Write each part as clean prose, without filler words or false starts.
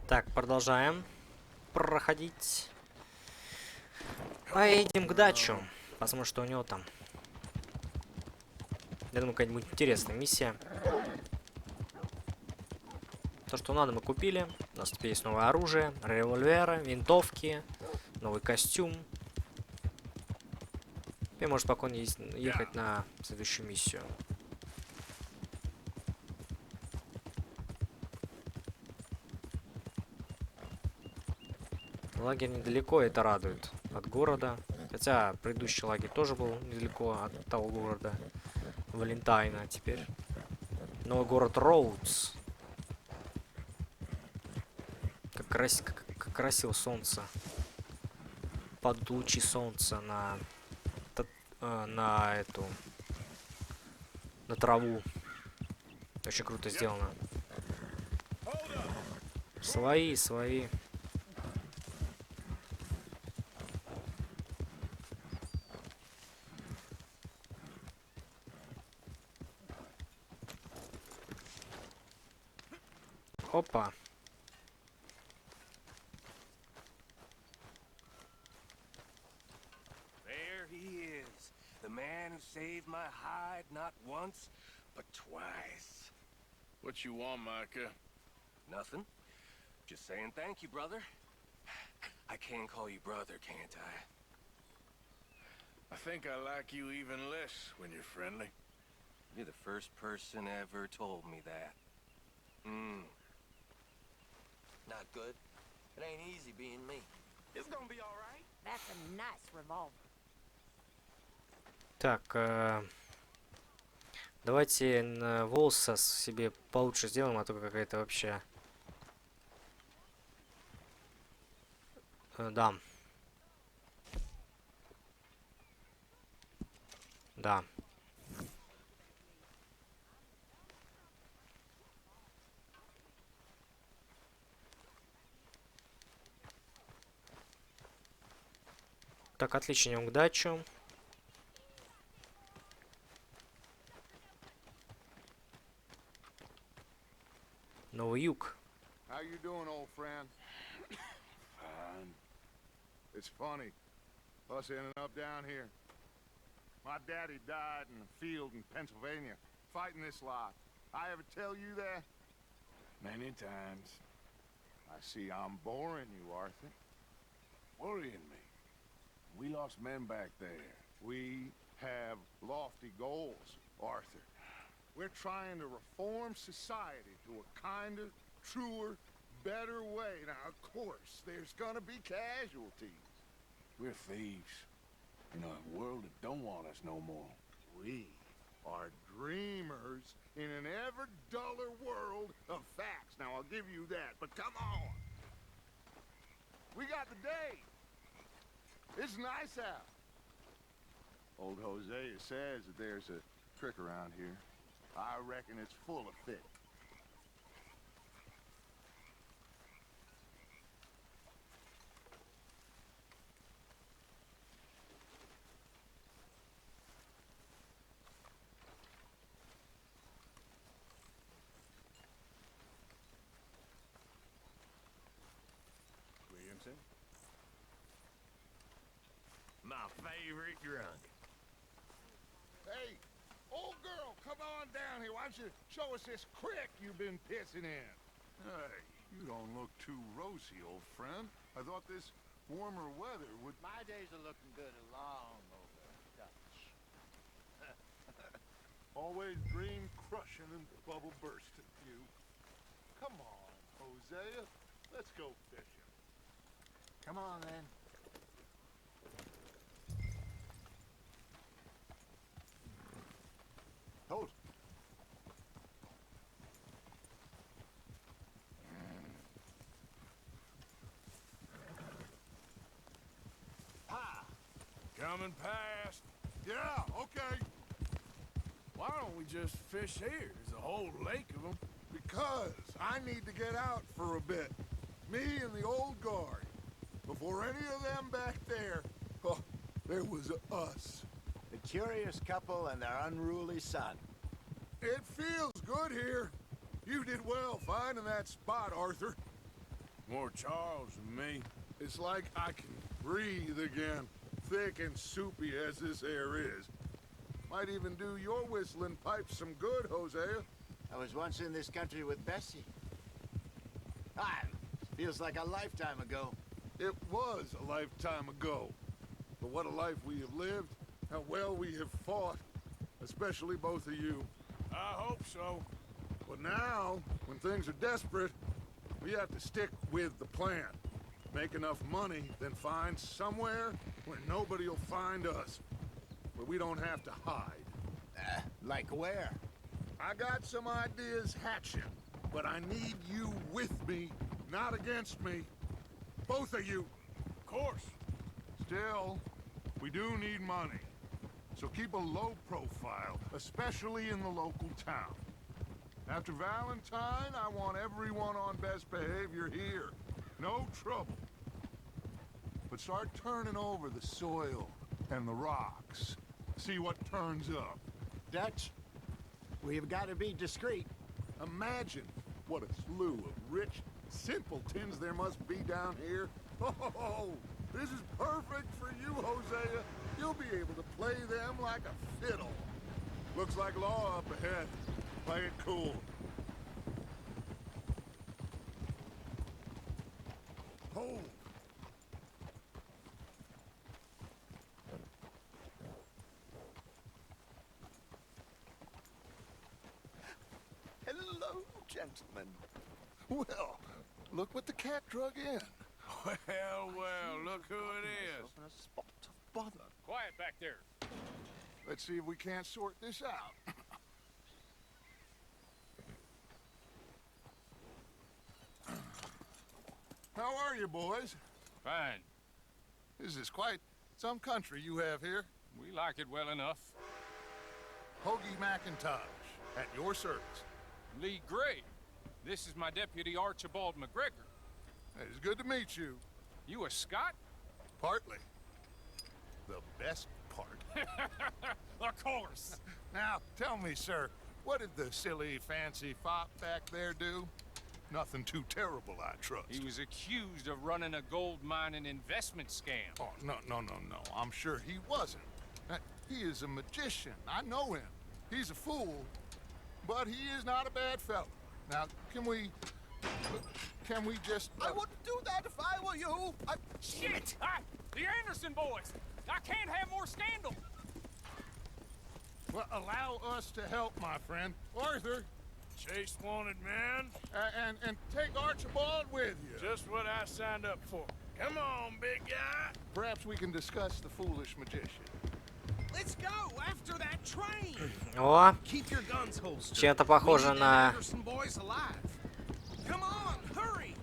Так, продолжаем проходить. Поедем к дачу. Посмотрим, что у него там. Я думаю, какая-нибудь интересная миссия. То, что надо, мы купили. У нас теперь есть новое оружие, револьверы, винтовки, новый костюм. Теперь можешь спокойно ехать на следующую миссию. Лагерь недалеко, это радует. От города. Хотя предыдущий лагерь тоже был недалеко от того города. Валентайна теперь. Новый город Роудс. Как красиво солнце. Под лучи солнца на эту... на траву. Очень круто сделано. Свои. Опа. There he is, the man who saved my hide not once, but twice. What you want, Micah? Nothing. Just saying thank you, brother. I can call you brother, can't I? I think I like you even less when you're friendly. You're the first person ever told me that. Not good. It ain't easy being me. It's gonna be all right. That's a nice revolver. Так, давайте волосы себе получше сделаем, а то какая-то вообще... Да. Да. Так, отлично, идем к дачу. Новый юг. How you doing, old friend? Fine. It's funny, us ending up down here. My daddy died in the field in Pennsylvania, fighting this lot. I ever tell you that? Many times. I see I'm boring you, Arthur. Worrying me. We lost men back there. We have lofty goals, Arthur. We're trying to reform society to a kinder, truer, better way. Now, of course, there's gonna be casualties. We're thieves. In a world that don't want us no more. We are dreamers in an ever duller world of facts. Now, I'll give you that, but come on. We got the day. It's nice out. Old Hosea says that there's a creek around here. I reckon it's full of fish. Williamson? My favorite drunk. Hey, old girl, come on down here. Why don't you show us this creek you've been pissing in? Hey, you don't look too rosy, old friend. I thought this warmer weather would... My days are looking good along over Dutch. Always dream crushing and bubble bursting, you. Come on, Hosea. Let's go fishing. Come on, then. Toast. Coming past. Yeah, okay. Why don't we just fish here? There's a whole lake of them. Because I need to get out for a bit. Me and the old guard. Before any of them back there, oh, there was us. The curious couple and their unruly son. It feels good here. You did well finding that spot, Arthur. More Charles than me. It's like I can breathe again, thick and soupy as this air is. Might even do your whistling pipes some good, Hosea. I was once in this country with Bessie. Ah, feels like a lifetime ago. It was a lifetime ago. But what a life we have lived, how well we have fought, especially both of you. I hope so. But now, when things are desperate, we have to stick with the plan. Make enough money, then find somewhere where nobody will find us. Where we don't have to hide. Like where? I got some ideas hatching, but I need you with me, not against me. Both of you. Of course. Still, we do need money. So keep a low profile, especially in the local town. After Valentine, I want everyone on best behavior here. No trouble. But start turning over the soil and the rocks. See what turns up. Dutch, we've got to be discreet. Imagine what a slew of rich simpletons there must be down here. Oh, this is perfect for you, Hosea. You'll be able to play them like a fiddle. Looks like law up ahead. Play it cool. Hold. Hello, gentlemen. Well, look what the cat drug in. Well, look who it is. In a spot of bother. Quiet back there. Let's see if we can't sort this out. How are you, boys? Fine. This is quite some country you have here. We like it well enough. Hoagie McIntosh, at your service. Lee Gray. This is my deputy Archibald McGregor. It's good to meet you. You a Scot? Partly. The best part. Of course. Now, tell me, sir, what did the silly, fancy fop back there do? Nothing too terrible, I trust. He was accused of running a gold mining investment scam. Oh, no. I'm sure he wasn't. He is a magician. I know him. He's a fool, but he is not a bad fellow. Now, can we just... I wouldn't do that if I were you. Shit! The Anderson boys! I can't have more scandal! Well, allow us to help, my friend. Arthur, Chase wanted man. and take Archibald with you. Just what I signed up for. Come on, big guy. Perhaps we can discuss the foolish magician. Let's go after that train. О, Keep your guns holstered. чем-то похоже We need на... them Anderson boys alive. Come on, hurry.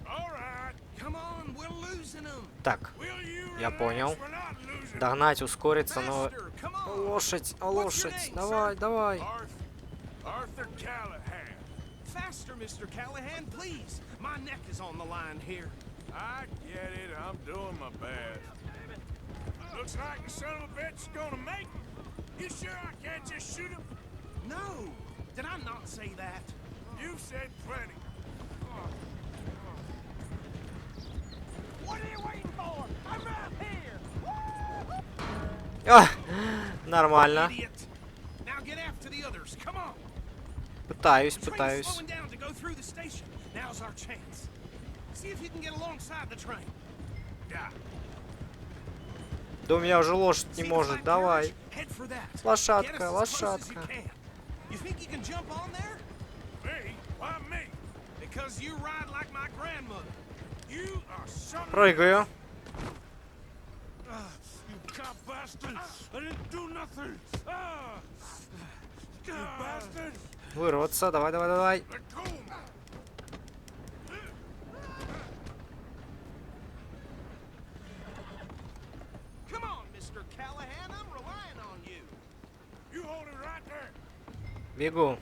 All right. Come on, we're losing them. Так, Will you я relax? понял. We're not losing. Догнать, ускориться, но... Faster, come on. Лошадь, What's your лошадь, name, давай, sir? давай. Arthur Callahan. Faster, Mr. Callahan, please. My neck is on the line here. I get it. I'm doing my best. Looks like the son of a bitch is gonna make it. You sure I can't just shoot him? No, did I not say that? You said plenty. What are you waiting for? I'm right here. А, нормально. Idiot. Now get after the others. Come on. Пытаюсь, The train's пытаюсь. slowing down to go through the station. Now's our chance. See if you can get alongside the train. Yeah. Да у меня уже лошадь не See the может, flat давай. carriage? Head for that. Лошадка, Get us as close as you лошадка. can. You think you can jump on there? Me? Why me? Because you ride like my grandmother. You are something. Прыгаю. You cop bastard! I didn't do nothing! You bastard! Вырваться, давай, давай, давай. Let go! Come on, Mr. Callahan. I'm relying on you. You hold it right there! Бегу.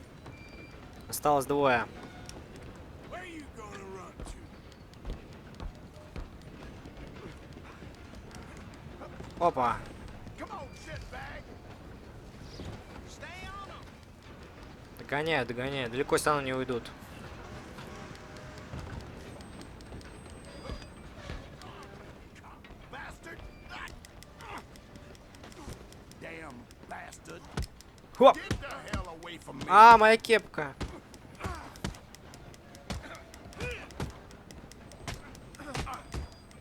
Осталось двое. Where you gonna run to? Опа. Come on, shitbag. Stay on 'em. Догоняю, догоняю. Далеко все равно не уйдут. Хоп! Get the hell away from me. А, моя кепка.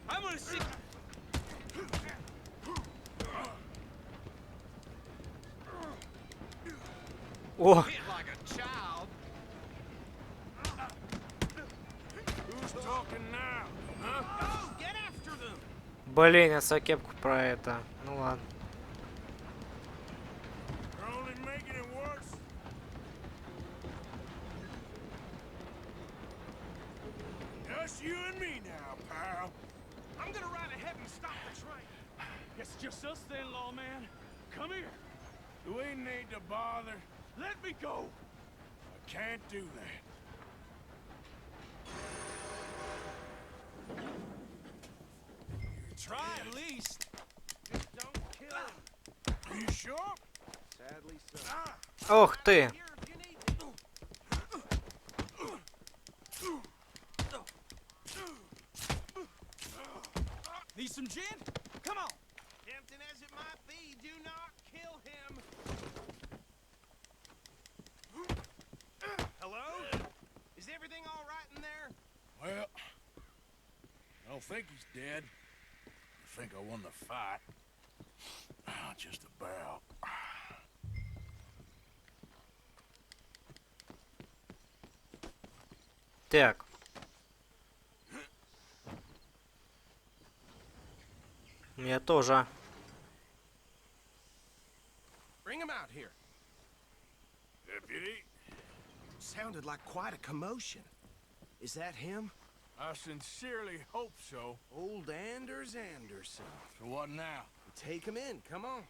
I'm gonna see. О, Hit like a child. Who's talking now? Huh? Get after them. блин, я свою кепку про это. Ну ладно. You're only making it worse. Just you and me now, pal. I'm gonna ride ahead and stop the train. Guess it's just us then, lawman. Come here. Do we need to bother? Let me go. I can't do that. Try at least. Just don't kill him. Are you sure? Sadly so. Ох ты. Here if you need me. Need some gin? Come on. Tempting as it might be, do not kill him. Hello? Is everything all right in there? Well, I don't think he's dead. I think I won the fight. Just about. Так. Я тоже. Bring him out here. Deputy, Sounded like quite a commotion. Is that him? I sincerely hope so. Old Anders Anderson. So what now? Take him in, come on.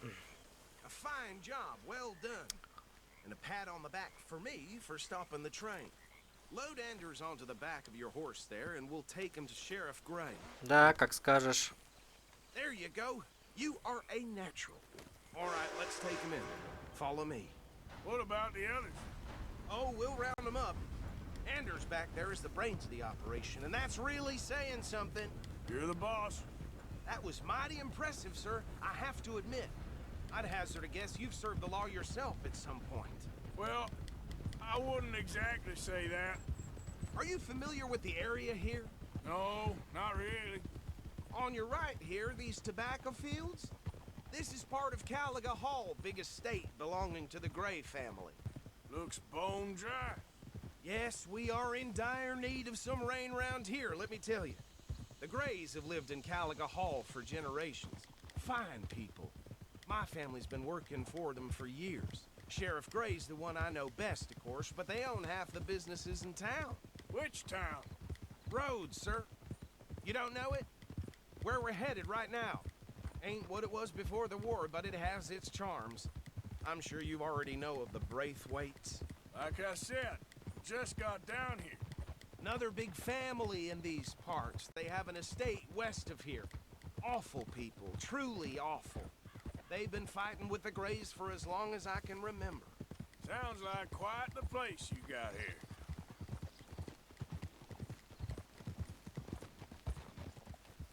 A fine job, well done. And a pat on the back for me for stopping the train. Load Anders onto the back of your horse there, and we'll take him to Sheriff Gray. Да, как скажешь. There you go. You are a natural. All right, let's take him in. Follow me. What about the others? Oh, we'll round them up. Anders back there is the brains of the operation, and that's really saying something. You're the boss. That was mighty impressive, sir. I have to admit. I'd hazard a guess you've served the law yourself at some point. Well, I wouldn't exactly say that. Are you familiar with the area here? No, not really. On your right here, these tobacco fields? This is part of Caliga Hall, big estate belonging to the Gray family. Looks bone dry. Yes, we are in dire need of some rain round here, let me tell you. The Grays have lived in Caliga Hall for generations. Fine people. My family's been working for them for years. Sheriff Gray's the one I know best, of course, but they own half the businesses in town. Which town? Rhodes, sir. You don't know it? Where we're headed right now. Ain't what it was before the war, but it has its charms. I'm sure you already know of the Braithwaites. Like I said, just got down here. Another big family in these parts. They have an estate west of here. Awful people, truly awful. They've been fighting with the Grays for as long as I can remember. Sounds like quite the place you got here.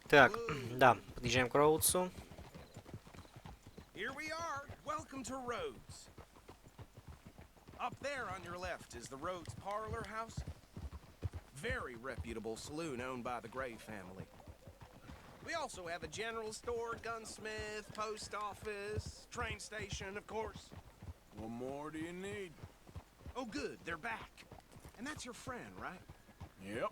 Так, да, подъезжаем к Роудсу. Here we are. Welcome to Rhodes. Up there on your left is the Rhodes Parlor House. Very reputable saloon owned by the Gray family. We also have a general store, gunsmith, post office, train station, of course. What more do you need? Oh, good, they're back. And that's your friend, right? Yep.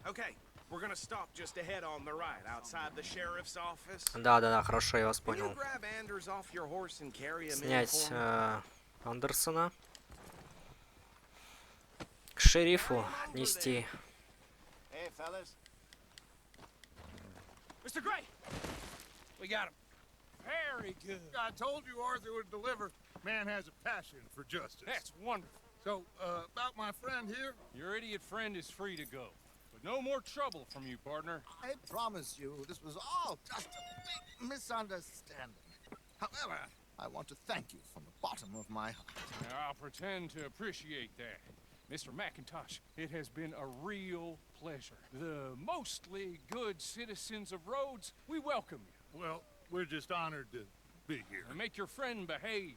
Okay, we're gonna stop just ahead on the right, outside the sheriff's office. Да, хорошо, я вас Can you понял. grab Anders off your horse and carry him in Снять for me? Андерсона. К шерифу нести. Hey, fellas. Mr. Gray! We got him. Very good. I told you Arthur would deliver. Man has a passion for justice. That's wonderful. So, about my friend here, Your idiot friend is free to go. But no more trouble from you, partner. I promise you, this was all just a big misunderstanding. However, I want to thank you from the bottom of my heart. Now, I'll pretend to appreciate that. Mr. McIntosh, it has been a real pleasure. The mostly good citizens of Rhodes, we welcome you. well, we're just honored to be here. And make your friend behave.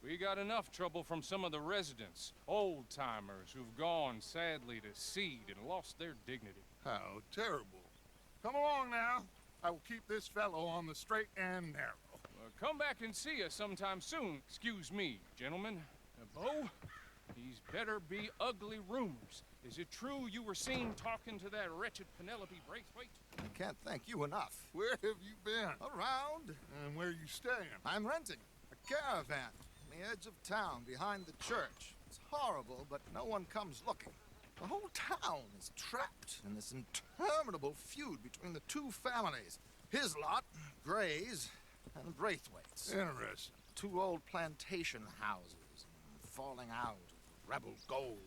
We got enough trouble from some of the residents, old-timers who've gone, sadly, to seed and lost their dignity. How terrible. Come along now. I will keep this fellow on the straight and narrow. Come back and see us sometime soon. Excuse me, gentlemen. Bo, these better be ugly rumors. Is it true you were seen talking to that wretched Penelope Braithwaite? I can't thank you enough. Where have you been? Around, And where are you staying? I'm renting a caravan on the edge of town behind the church. It's horrible, but no one comes looking. The whole town is trapped in this interminable feud between the two families. His lot, Gray's, and Braithwaite's. Interesting. Two old plantation houses, falling out of rebel gold,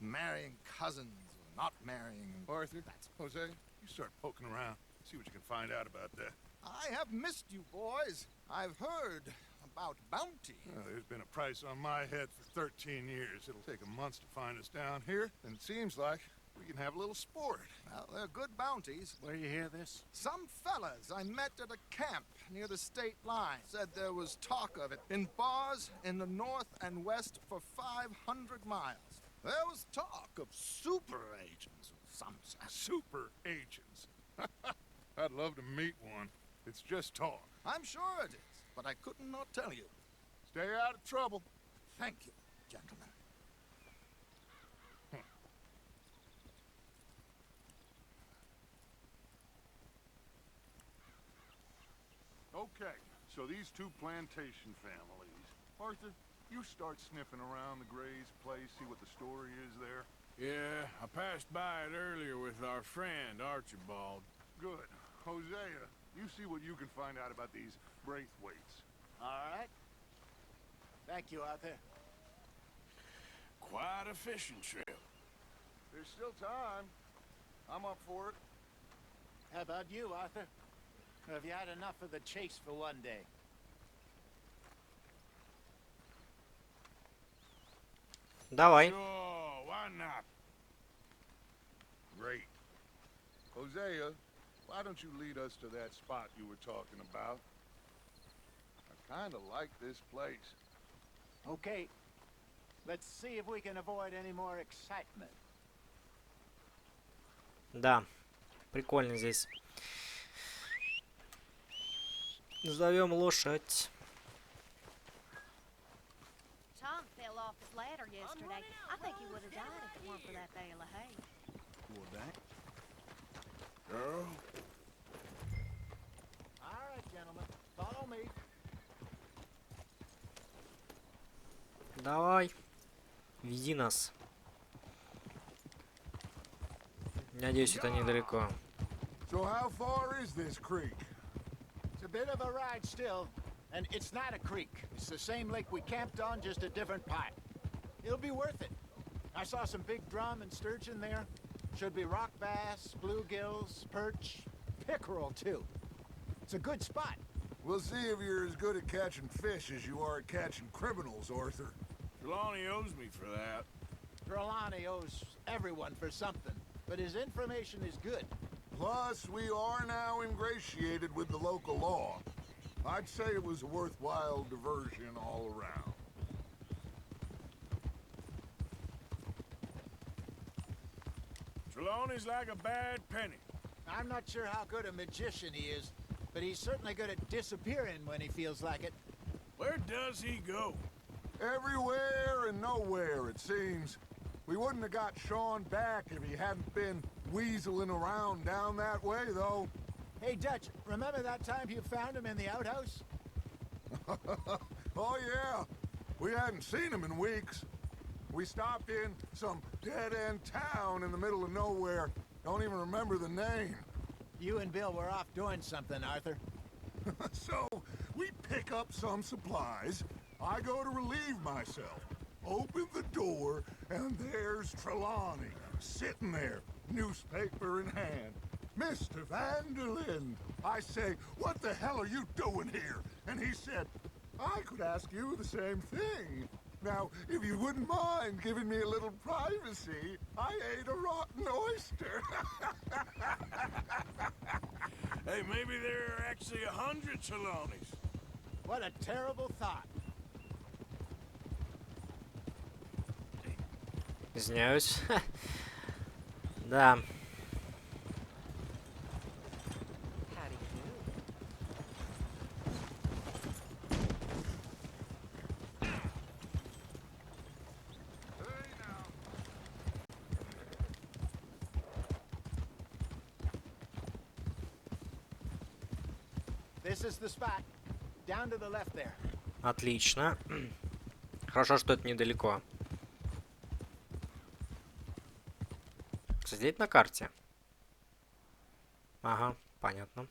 marrying cousins or not marrying. Arthur, Jose, you start poking around. See what you can find out about that. I have missed you, boys. I've heard about bounty. Well, there's been a price on my head for 13 years. It'll take a month to find us down here, and it seems like we can have a little sport. Well, they're good bounties. Where you hear this? Some fellas I met at a camp near the state line said there was talk of it in bars in the north and west for 500 miles. There was talk of super agents of some sort. Super agents. I'd love to meet one. It's just talk. I'm sure it is, but I could not tell you. Stay out of trouble. Thank you, gentlemen. Okay, so these two plantation families. Arthur, you start sniffing around the Gray's place, see what the story is there. Yeah, I passed by it earlier with our friend, Archibald. Good. Hosea, you see what you can find out about these Braithwaites. All right. Thank you, Arthur. Quite a fishing trip. There's still time. I'm up for it. How about you, Arthur? Have you had enough of the chase for one day? Давай. Sure, why not? Great. Hosea, why don't you lead us to that spot you were talking about? I kind of like this place. Okay. Let's see if we can avoid any more excitement. Да, прикольно здесь. Зовем лошадь. Tom fell off his ladder yesterday. I think he would have died if it weren't for that bale of hay. Girl? All right, gentlemen. Follow me. Давай. Веди нас. Надеюсь, это недалеко. So how far is this creek? It's a bit of a ride still, and it's not a creek. It's the same lake we camped on, just a different part. It'll be worth it. I saw some big drum and sturgeon there. Should be rock bass, bluegills, perch, pickerel too. It's a good spot. We'll see if you're as good at catching fish as you are at catching criminals, Arthur. Trelawney owes me for that. Trelawney owes everyone for something, but his information is good. Plus, we are now ingratiated with the local law. I'd say it was a worthwhile diversion all around. Trelawney's like a bad penny. I'm not sure how good a magician he is, but he's certainly good at disappearing when he feels like it. Where does he go? Everywhere and nowhere, it seems. We wouldn't have got Sean back if he hadn't been weaseling around down that way, though. Hey, Dutch, remember that time you found him in the outhouse? Oh, yeah. We hadn't seen him in weeks. We stopped in some dead-end town in the middle of nowhere. Don't even remember the name. You and Bill were off doing something, Arthur. So, we pick up some supplies. I go to relieve myself. Open the door, and there's Trelawney, sitting there, newspaper in hand. Mr. Vanderlyn. I say, what the hell are you doing here? And he said, I could ask you the same thing. Now, if you wouldn't mind giving me a little privacy, I ate a rotten oyster. Hey, maybe there are actually 100 Trelawneys. What a terrible thought. Извиняюсь. Да. Hey now. This is the spot. Down to the left there. Отлично. Хорошо, что это недалеко. Сидеть на карте. Ага, понятно.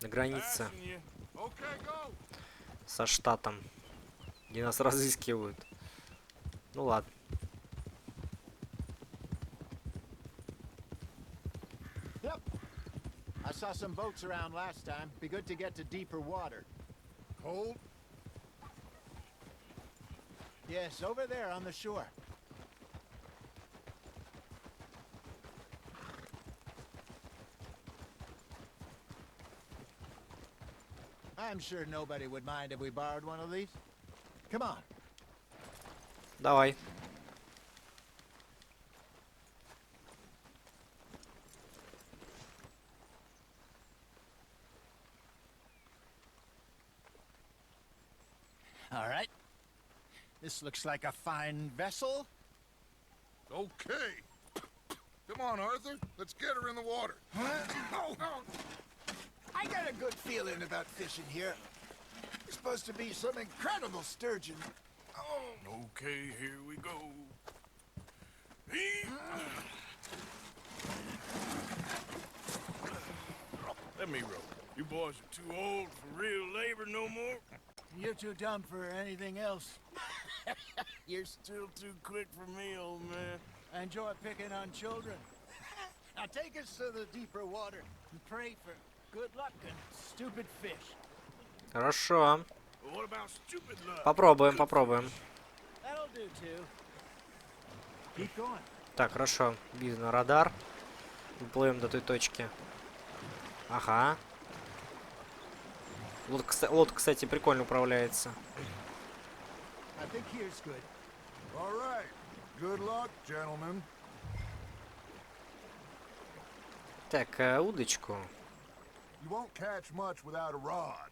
На границе Passing you. Okay, go. со штатом, где нас разыскивают. Ну ладно. Yep. I saw some boats around last time. Be good to get to deeper water. Cold? Yes, over there on the shore. I'm sure nobody would mind if we borrowed one of these. Come on. Давай. All right. This looks like a fine vessel. Okay. Come on, Arthur. Let's get her in the water. I got a good feeling about fishing here. It's supposed to be some incredible sturgeon. Okay, here we go. Let me row. You boys are too old for real labor no more. You're too dumb for anything else. You're still too quick for me, old man. I enjoy picking on children. Now take us to the deeper water and pray for good luck and stupid fish. Хорошо. But what about stupid luck? Попробуем, попробуем. That'll do too. Keep going. Так, хорошо. Видно радар. Плывем до той точки. Ага. Лодка, кстати, прикольно управляется. I think here's good. All right. Good luck, gentlemen. Так, удочку. You won't catch much without a rod.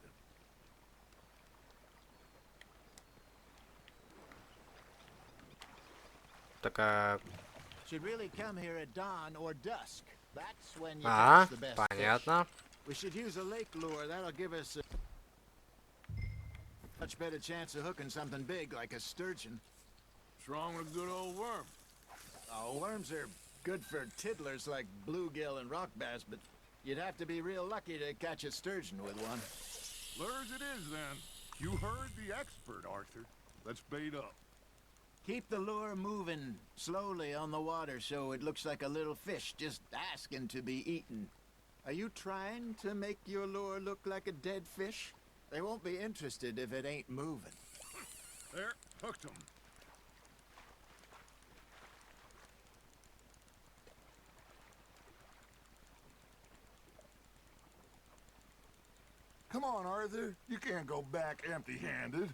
Так, Should really come here at dawn or dusk. That's when you ага, catch the best fish. понятно. We should use a lake lure. That'll give us a much better chance of hooking something big like a sturgeon. What's wrong with a good old worm? Oh, worms are good for tiddlers like bluegill and rock bass, but you'd have to be real lucky to catch a sturgeon with one. Lures it is, then. You heard the expert, Arthur. Let's bait up. Keep the lure moving slowly on the water so it looks like a little fish just asking to be eaten. Are you trying to make your lure look like a dead fish? They won't be interested if it ain't moving. There, hooked him. Come on, Arthur. You can't go back empty-handed.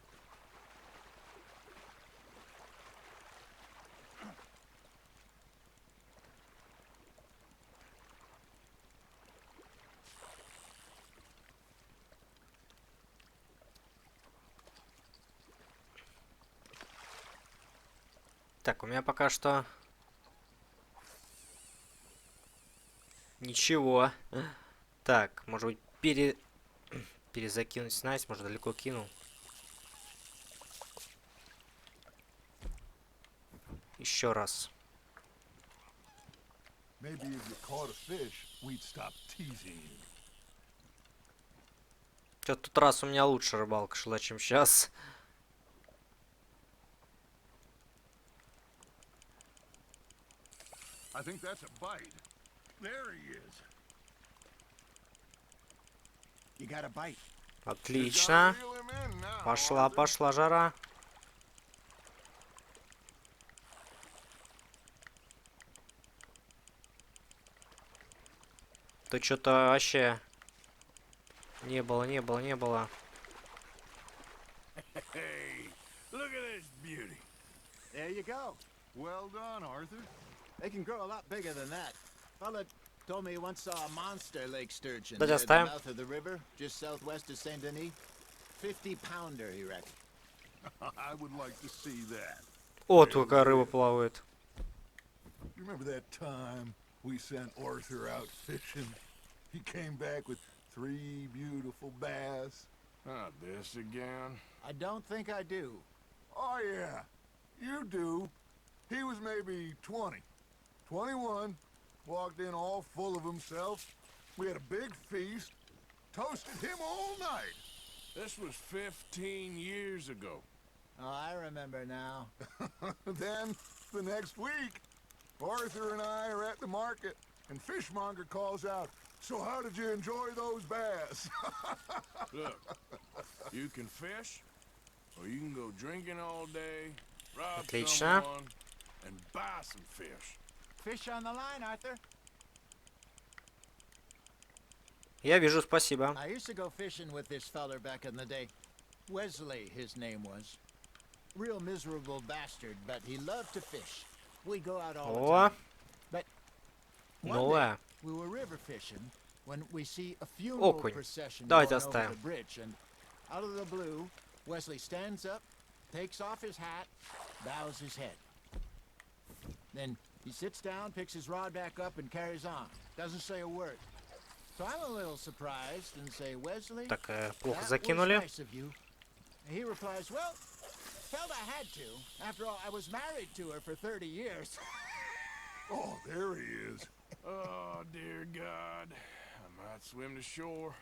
Так, у меня пока что... Ничего. Так, может быть, перезакинуть снасть, может, далеко кинул. Еще раз. Maybe if you caught a fish, we'd stop teasing you. Чё-то тут раз у меня лучше рыбалка шла, чем сейчас. I think that's a bite. There he is. You got a bite. Отлично. Reel him in now, Пошла, Arthur. пошла жара. То что-то вообще Не было, не было, не было. Hey, look at this beauty. There you go. Well done, Arthur. They can grow a lot bigger than that. Fella told me he once saw a monster lake sturgeon Да, near the оставим. mouth of the river, just southwest of Saint Denis. 50-pounder, he reckoned. I would like to see that. Вот какая рыба плавает. You remember that time we sent Arthur out fishing? He came back with 3 beautiful bass. Not this again. I don't think I do. Oh, yeah. You do. He was maybe 20. 21. Walked in all full of himself. We had a big feast. Toasted him all night. This was 15 years ago. Oh, I remember now. Then, the next week, Arthur and I are at the market, and Fishmonger calls out, "So how did you enjoy those bass?" Look, you can fish, or you can go drinking all day, rob Отлично. someone, and buy some fish. Fish on the line, Arthur. Я вижу, спасибо. I used to go fishing with this feller back in the day. Wesley, his name was. Real miserable bastard, but he loved to fish. We go out all the О, time. But one day, новая. we were river fishing when we see a funeral Окунь. procession Давайте going over оставим. the bridge, and out of the blue, Wesley stands up, takes off his hat, bows his head. Then he sits down, picks his rod back up, and carries on. Doesn't say a word. So I'm a little surprised and say, Wesley, Так, плохо that was закинули. nice of you. And he replies, well, felt I had to. After all, I was married to her for 30 years. Oh, there he is. Oh, dear God. I might swim to shore.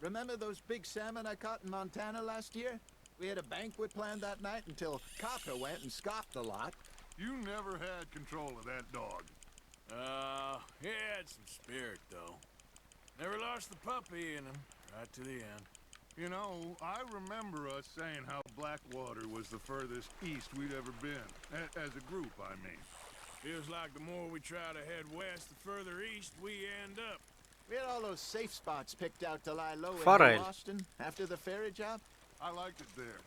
Remember those big salmon I caught in Montana last year? We had a banquet planned that night until Copper went and scoffed a lot. You never had control of that dog. He had some spirit, though. Never lost the puppy in him, right to the end. You know, I remember us saying how Blackwater was the furthest east we'd ever been. As a group, I mean. Feels like the more we try to head west, the further east we end up. We had all those safe spots picked out to lie low in Форель. Boston after the ferry job. I liked it there.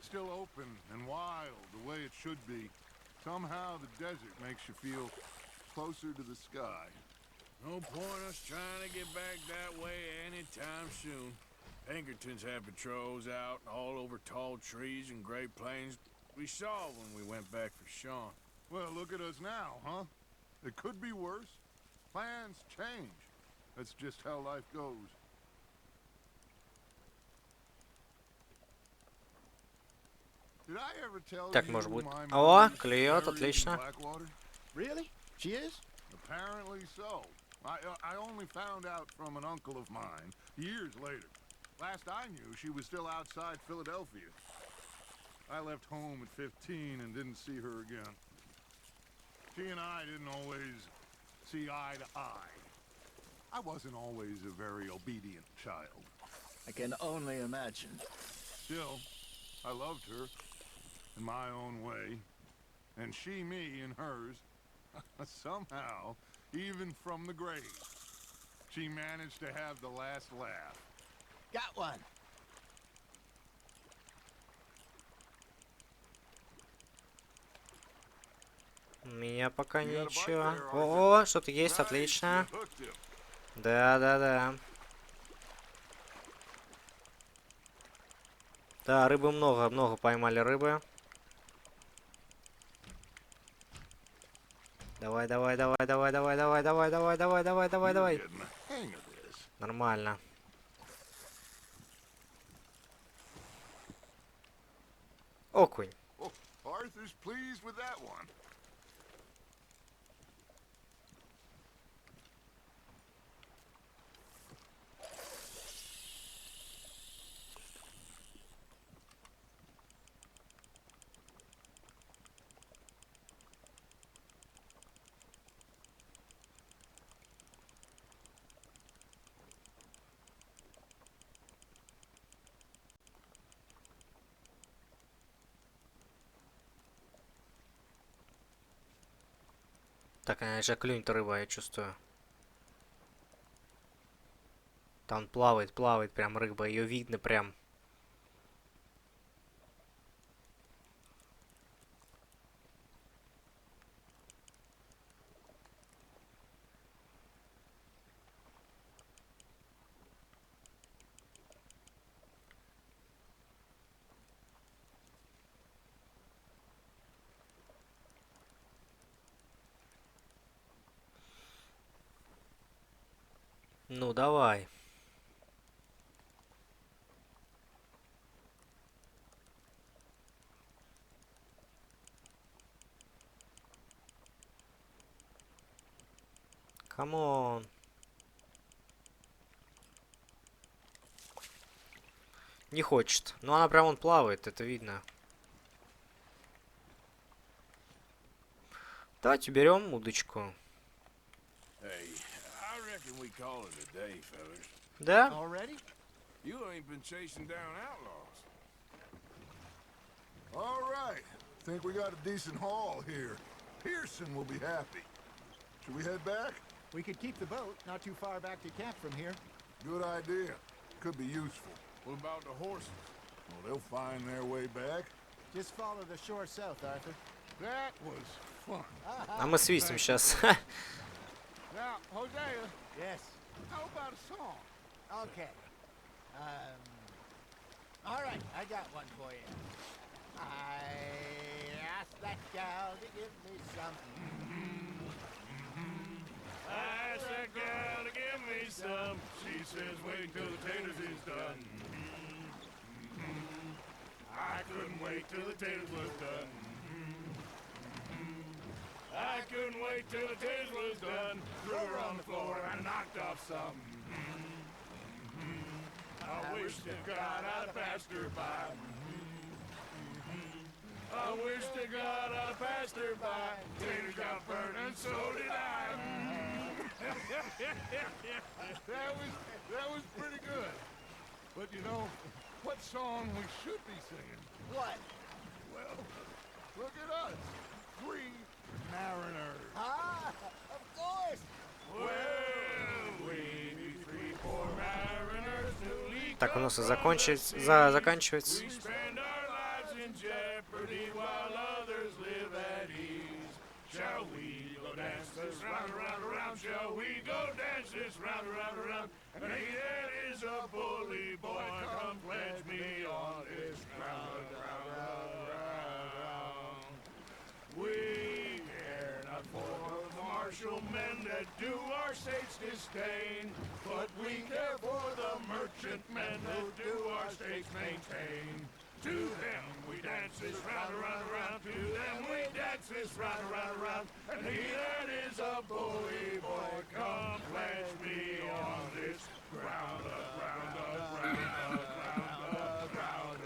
Still open and wild, the way it should be. Somehow the desert makes you feel closer to the sky. No point us trying to get back that way anytime soon. Pinkertons have patrols out all over tall trees and Great Plains. We saw when we went back for Sean. Well, look at us now, huh? It could be worse. Plans change. That's just how life goes. Did I ever tell Так, you может быть. my О, mother's клюет, buried in отлично. Blackwater? Really? She is? Apparently so. I only found out from an uncle of mine years later. Last I knew, she was still outside Philadelphia. I left home at 15 and didn't see her again. She and I didn't always see eye to eye. I wasn't always a very obedient child. I can only imagine. Still, I loved her in my own way, and she me in hers. Somehow, even from the grave, she managed to have the last laugh. Got one. У меня пока You got a bite ничего. there, О, что-то есть, Nice, отлично. you hooked him. Да, да, да. Да, рыбы много, много поймали рыбы. Давай, давай, давай, давай, давай, давай, давай, давай, давай, давай, давай, You're давай. getting the hang of this. Нормально. Окунь. Oh, Arthur's pleased with that one. Так, она же клюнет рыба, я чувствую. Там плавает, плавает прям рыба, ее видно прям. Ну, давай. Камон. Не хочет. Ну, она прям вон плавает, это видно. Давайте берем удочку. Hey, I reckon we call it a day, fellas. Да? Already? You ain't been chasing down outlaws. All right. Think we got a decent haul here. Pearson will be happy. Should we head back? We could keep the boat not too far back to camp from here. Good idea. Could be useful. What about the horses? Well, they'll find their way back. Just follow the shore south, Arthur. That was fun. А мы свистим сейчас. Now, Hosea, Yes. how about a song? Okay. All right, I got one for you. I asked that gal to give me some. I asked that gal to give me some. She says wait till the taters is done. I couldn't wait till the taters was done. I couldn't wait till the taters was done. Threw her on the floor and I knocked off some. I wish to God I'd passed her by. I wish to God I'd passed her by. Taters got burned and so did I. That was pretty good. But you know, what song we should be singing? What? Well, look at us. Three mariners. Ah, of course. Well, we three poor mariners newly Так, у нас и заканчивается. we spend our lives in jeopardy while others live at ease. Shall we go dance this round, around, around? Shall we go dance this round, around, around? And he that is a bully boy, come pledge me on this round, round, round, round. We care not for the martial men that do our states disdain, but we care for the merchant men that do our states maintain. To them we dance this round, around, around. To them we dance this round, around, around. And he that is a bully boy, come pledge me on this ground, ground, ground, ground, ground,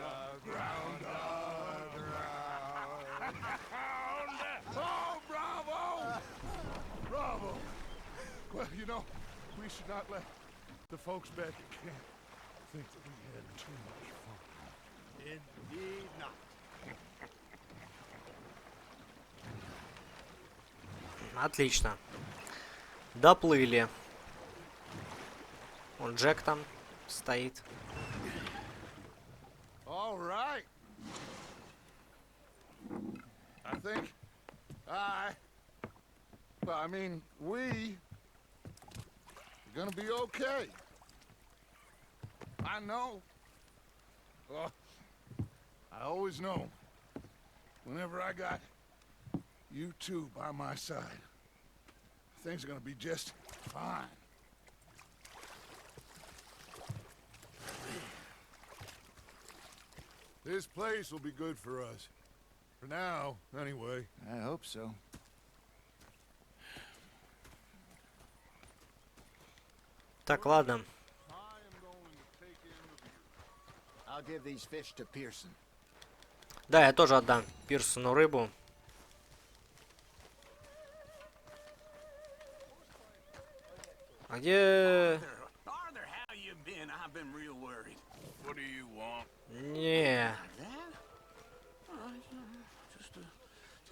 ground, ground. Oh, bravo! Bravo! Well, you know, we should not let the folks back at camp think that we had too much fun. Indeed not. Отлично. Доплыли. Вон Джек там стоит. All right. I think I mean, we are gonna be okay. I know. Well, I always know. Whenever I got you two by my side, things are gonna be just fine. This place will be good for us. For now, anyway. I hope so. Так, ладно. I am going to take in the view. I'll give these fish to Pearson. Да, я тоже отдам Пирсону рыбу. А где... Arthur, how you been? I've been real worried. What do you want? Не. That? All right, just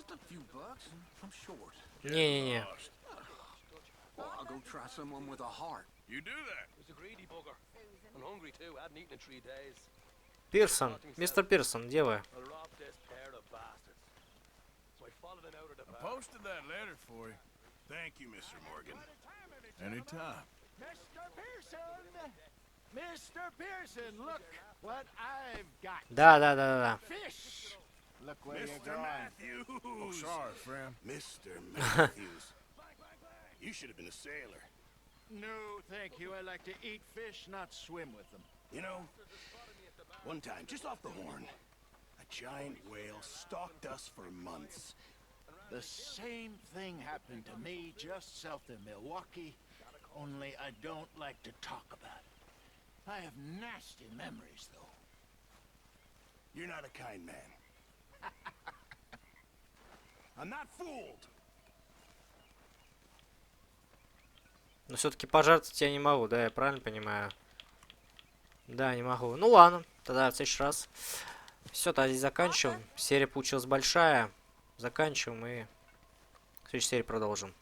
Just a few bucks. I'm short. Не-не-не. Well, I'll go try someone with a heart. You do that. He's a greedy bugger. And hungry too. I hadn't eaten in 3 days. Пирсон. Мистер Пирсон, где вы? I'll rob this pair of bastards. So I followed him out of the I bar. posted that letter for you. Thank you, Mr. Morgan. Anytime. Mr. Pearson! Mr. Pearson, look what I've got. Да. Fish! Look where you're Mr. going. Matthews. Oh, sorry, friend. Mr. Matthews. You should have been a sailor. No, thank you. I like to eat fish, not swim with them. You know, one time, just off the horn, a giant whale stalked us for months. The same thing happened to me just south of Milwaukee, only I don't like to talk about it. I have nasty memories, though. You're not a kind man. I'm not fooled. Но все-таки пожертвовать я не могу, да, я правильно понимаю? Да, не могу. Ну ладно, тогда в следующий раз. Все, тогда здесь заканчиваем. Серия получилась большая. Заканчиваем и в следующей серии продолжим.